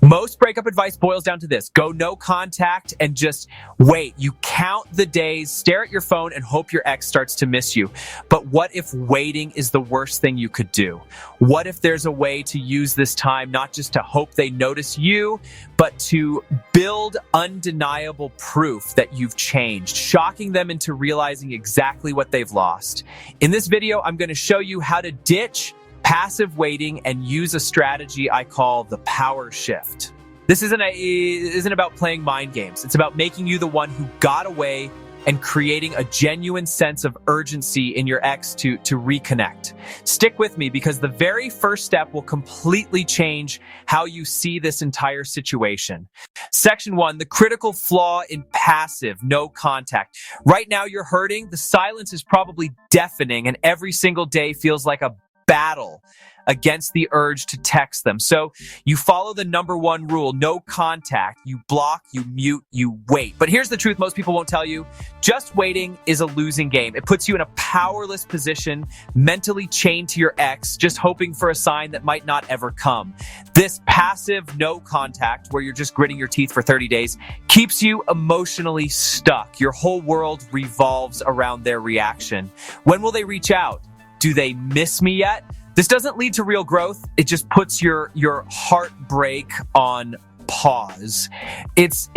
Most breakup advice boils down to this: go no contact and just wait. You count the days, stare at your phone, and hope your ex starts to miss you. But what if waiting is the worst thing you could do? What if there's a way to use this time not just to hope they notice you, but to build undeniable proof that you've changed, shocking them into realizing exactly what they've lost? In this video, I'm going to show you how to ditch passive waiting and use a strategy I call the power shift. This isn't about playing mind games. It's about making you the one who got away and creating a genuine sense of urgency in your ex to reconnect. Stick with me, because the very first step will completely change how you see this entire situation. Section 1, the critical flaw in passive no contact. Right now you're hurting. The silence is probably deafening, and every single day feels like a battle against the urge to text them. So you follow the number one rule: no contact. You block, you mute, you wait. But here's the truth most people won't tell you: just waiting is a losing game. It puts you in a powerless position, mentally chained to your ex, just hoping for a sign that might not ever come. This passive no contact, where you're just gritting your teeth for 30 days, keeps you emotionally stuck. Your whole world revolves around their reaction. When will they reach out? Do they miss me yet? This doesn't lead to real growth. It just puts your heartbreak on pause. It's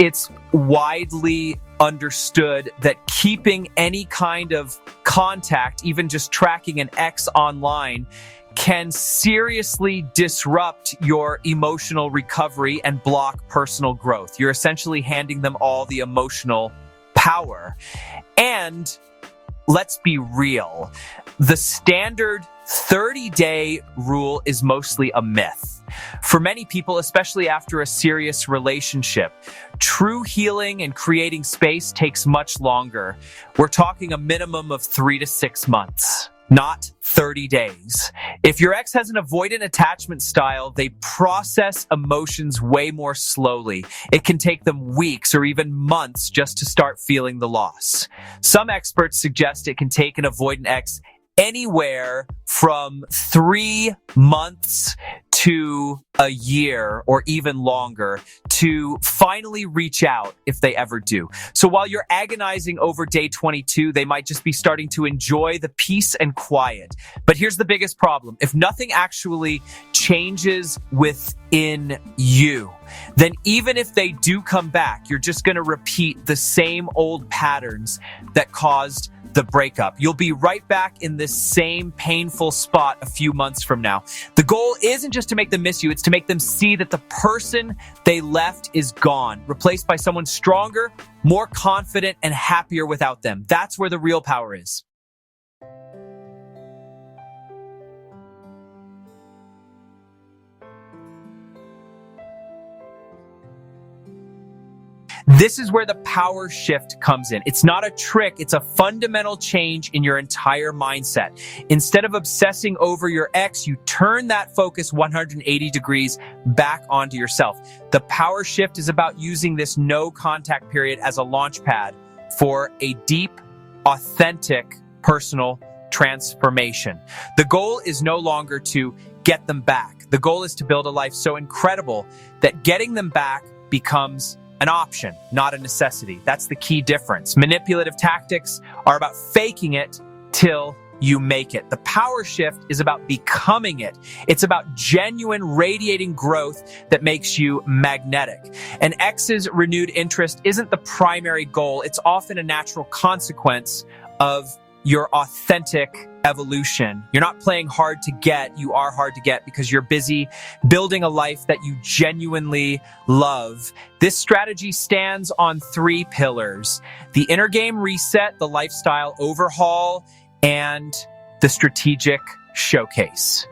widely understood that keeping any kind of contact, even just tracking an ex online, can seriously disrupt your emotional recovery and block personal growth. You're essentially handing them all the emotional power. And let's be real, the standard 30-day rule is mostly a myth. For many people, especially after a serious relationship, true healing and creating space takes much longer. We're talking a minimum of 3 to 6 months, not 30 days. If your ex has an avoidant attachment style, they process emotions way more slowly. It can take them weeks or even months just to start feeling the loss. Some experts suggest it can take an avoidant ex anywhere from 3 months to a year or even longer to finally reach out, if they ever do. So while you're agonizing over day 22, they might just be starting to enjoy the peace and quiet. But here's the biggest problem: if nothing actually changes within you, then even if they do come back, you're just going to repeat the same old patterns that caused the breakup. You'll be right back in this same painful spot a few months from now. The goal isn't just to make them miss you, it's to make them see that the person they left is gone, replaced by someone stronger, more confident, and happier without them. That's where the real power is. This is where the power shift comes in. It's not a trick, it's a fundamental change in your entire mindset. Instead of obsessing over your ex, you turn that focus 180 degrees back onto yourself. The power shift is about using this no contact period as a launch pad for a deep, authentic, personal transformation. The goal is no longer to get them back. The goal is to build a life so incredible that getting them back becomes an option, not a necessity. That's the key difference. Manipulative tactics are about faking it till you make it. The power shift is about becoming it. It's about genuine radiating growth that makes you magnetic. An ex's renewed interest isn't the primary goal. It's often a natural consequence of your authentic evolution. You're not playing hard to get, you are hard to get because you're busy building a life that you genuinely love. This strategy stands on 3 pillars: the inner game reset, the lifestyle overhaul, and the strategic showcase.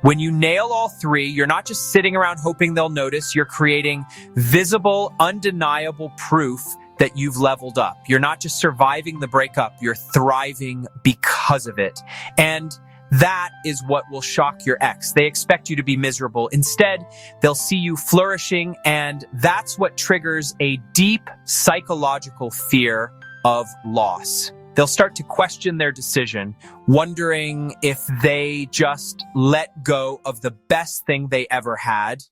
When you nail all 3, you're not just sitting around hoping they'll notice, you're creating visible, undeniable proof that you've leveled up. You're not just surviving the breakup, you're thriving because of it. And that is what will shock your ex. They expect you to be miserable. Instead, they'll see you flourishing, and that's what triggers a deep psychological fear of loss. They'll start to question their decision, wondering if they just let go of the best thing they ever had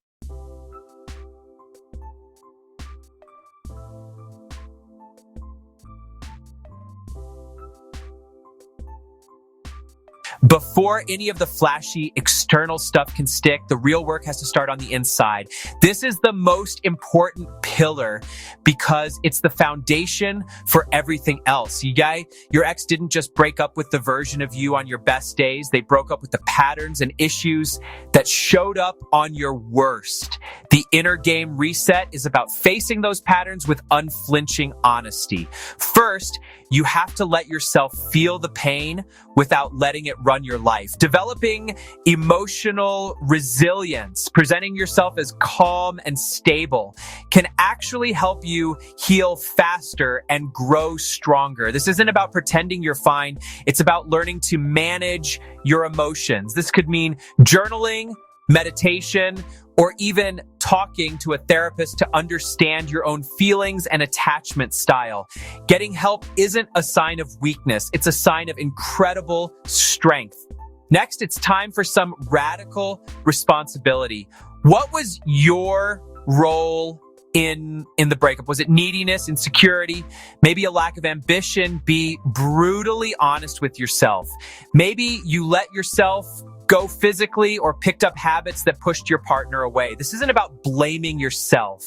Before any of the flashy external stuff can stick, the real work has to start on the inside. This is the most important pillar because it's the foundation for everything else. Your ex didn't just break up with the version of you on your best days. They broke up with the patterns and issues that showed up on your worst. The inner game reset is about facing those patterns with unflinching honesty. First, you have to let yourself feel the pain without letting it run your life. Developing emotional resilience, presenting yourself as calm and stable, can actually help you heal faster and grow stronger. This isn't about pretending you're fine. It's about learning to manage your emotions. This could mean journaling, meditation, or even talking to a therapist to understand your own feelings and attachment style. Getting help isn't a sign of weakness. It's a sign of incredible strength. Next, it's time for some radical responsibility. What was your role in the breakup? Was it neediness, insecurity, maybe a lack of ambition? Be brutally honest with yourself. Maybe you let yourself go physically or picked up habits that pushed your partner away. This isn't about blaming yourself.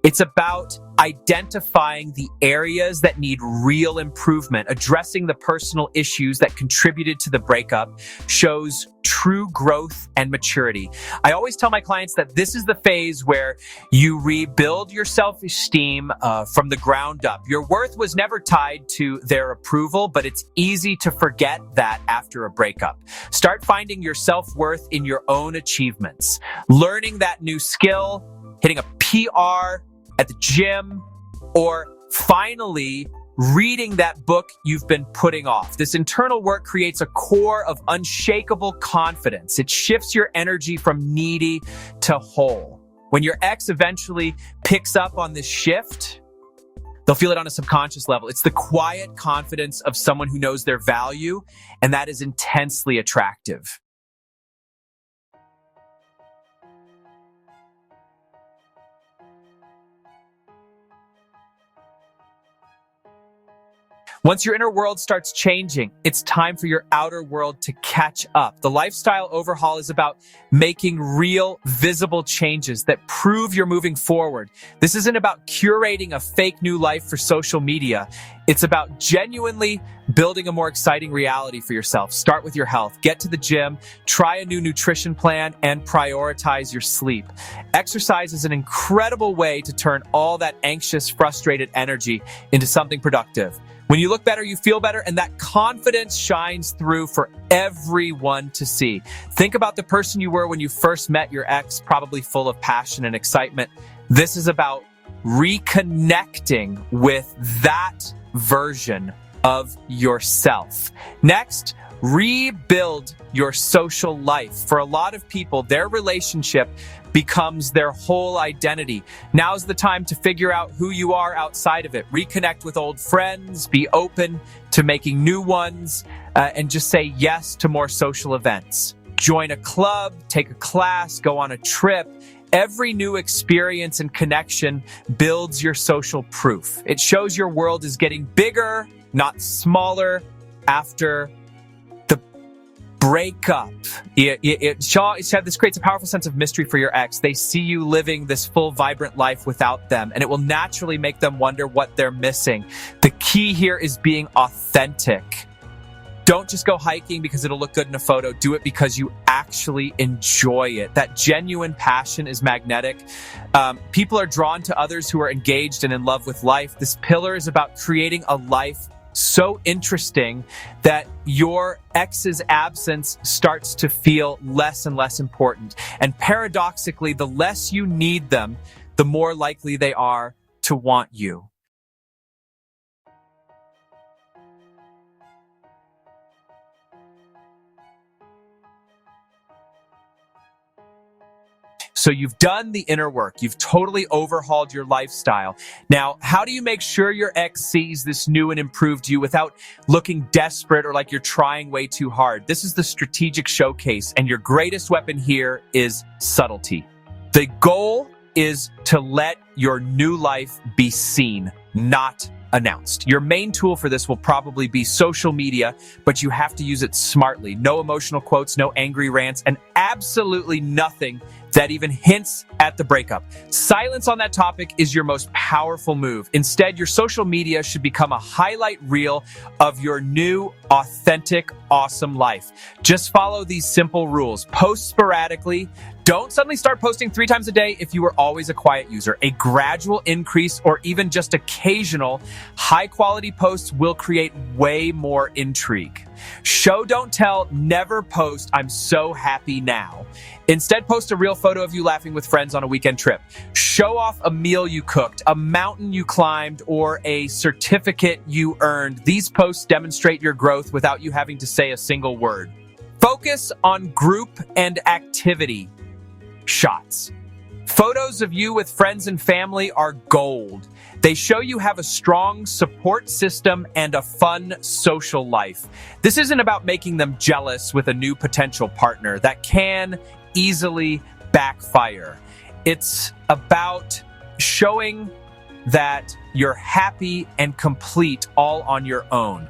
It's about identifying the areas that need real improvement. Addressing the personal issues that contributed to the breakup shows true growth and maturity. I always tell my clients that this is the phase where you rebuild your self-esteem from the ground up. Your worth was never tied to their approval, but it's easy to forget that after a breakup. Start finding your self-worth in your own achievements. Learning that new skill, hitting a PR at the gym, or finally reading that book you've been putting off. This internal work creates a core of unshakable confidence. It shifts your energy from needy to whole. When your ex eventually picks up on this shift, they'll feel it on a subconscious level. It's the quiet confidence of someone who knows their value, and that is intensely attractive. Once your inner world starts changing, it's time for your outer world to catch up. The lifestyle overhaul is about making real, visible changes that prove you're moving forward. This isn't about curating a fake new life for social media. It's about genuinely building a more exciting reality for yourself. Start with your health. Get to the gym, try a new nutrition plan, and prioritize your sleep. Exercise is an incredible way to turn all that anxious, frustrated energy into something productive. When you look better, you feel better, and that confidence shines through for everyone to see. Think about the person you were when you first met your ex, probably full of passion and excitement. This is about reconnecting with that version of yourself. Next, rebuild your social life. For a lot of people, their relationship becomes their whole identity. Now's the time to figure out who you are outside of it. Reconnect with old friends, be open to making new ones, and just say yes to more social events. Join a club, take a class, go on a trip. Every new experience and connection builds your social proof. It shows your world is getting bigger, not smaller, after the breakup. This creates a powerful sense of mystery for your ex. They see you living this full, vibrant life without them, and it will naturally make them wonder what they're missing. The key here is being authentic. Don't just go hiking because it'll look good in a photo. Do it because you actually enjoy it. That genuine passion is magnetic. People are drawn to others who are engaged and in love with life. This pillar is about creating a life so interesting that your ex's absence starts to feel less and less important. And paradoxically, the less you need them, the more likely they are to want you. So you've done the inner work. You've totally overhauled your lifestyle. Now, how do you make sure your ex sees this new and improved you without looking desperate or like you're trying way too hard? This is the strategic showcase, and your greatest weapon here is subtlety. The goal is to let your new life be seen, not announced. Your main tool for this will probably be social media, but you have to use it smartly. No emotional quotes, no angry rants, and absolutely nothing that even hints at the breakup. Silence on that topic is your most powerful move. Instead, your social media should become a highlight reel of your new, authentic, awesome life. Just follow these simple rules. Post sporadically. Don't suddenly start posting 3 times a day if you were always a quiet user. A gradual increase or even just occasional high-quality posts will create way more intrigue. Show, don't tell, never post, "I'm so happy now." Instead, post a real photo of you laughing with friends on a weekend trip. Show off a meal you cooked, a mountain you climbed, or a certificate you earned. These posts demonstrate your growth without you having to say a single word. Focus on group and activity shots. Photos of you with friends and family are gold. They show you have a strong support system and a fun social life. This isn't about making them jealous with a new potential partner. That can easily backfire. It's about showing that you're happy and complete all on your own.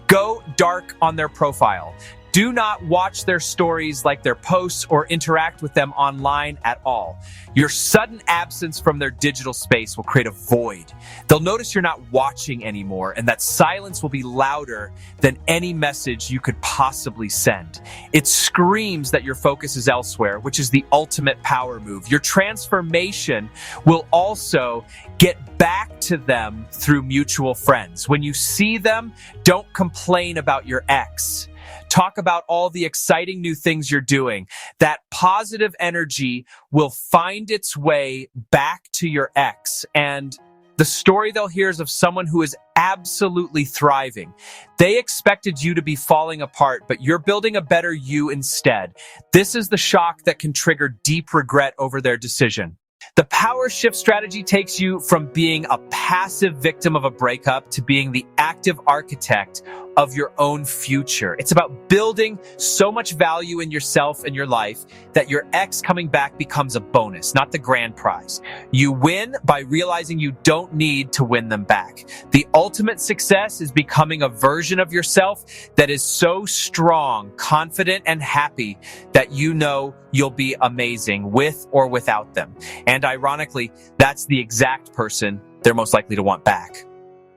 Go dark on their profile. Do not watch their stories, like their posts, or interact with them online at all. Your sudden absence from their digital space will create a void. They'll notice you're not watching anymore, and that silence will be louder than any message you could possibly send. It screams that your focus is elsewhere, which is the ultimate power move. Your transformation will also get back to them through mutual friends. When you see them, don't complain about your ex. Talk about all the exciting new things you're doing. That positive energy will find its way back to your ex, and the story they'll hear is of someone who is absolutely thriving. They expected you to be falling apart, but you're building a better you instead. This is the shock that can trigger deep regret over their decision. The power shift strategy takes you from being a passive victim of a breakup to being the active architect of your own future. It's about building so much value in yourself and your life that your ex coming back becomes a bonus, not the grand prize. You win by realizing you don't need to win them back. The ultimate success is becoming a version of yourself that is so strong, confident, and happy that you know you'll be amazing with or without them. And ironically, that's the exact person they're most likely to want back.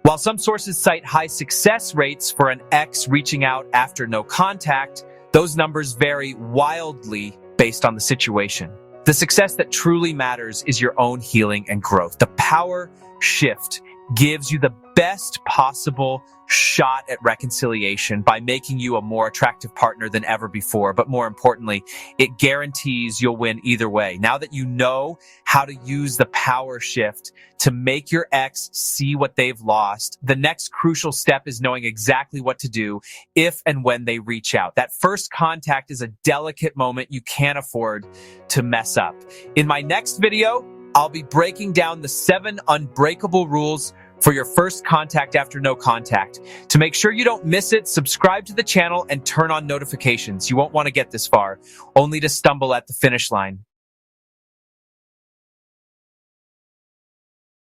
While some sources cite high success rates for an ex reaching out after no contact, those numbers vary wildly based on the situation. The success that truly matters is your own healing and growth. The power shift gives you the best possible shot at reconciliation by making you a more attractive partner than ever before. But more importantly, it guarantees you'll win either way. Now that you know how to use the power shift to make your ex see what they've lost, the next crucial step is knowing exactly what to do if and when they reach out. That first contact is a delicate moment you can't afford to mess up. In my next video, I'll be breaking down the 7 unbreakable rules for your first contact after no contact. To make sure you don't miss it, subscribe to the channel and turn on notifications. You won't want to get this far, only to stumble at the finish line.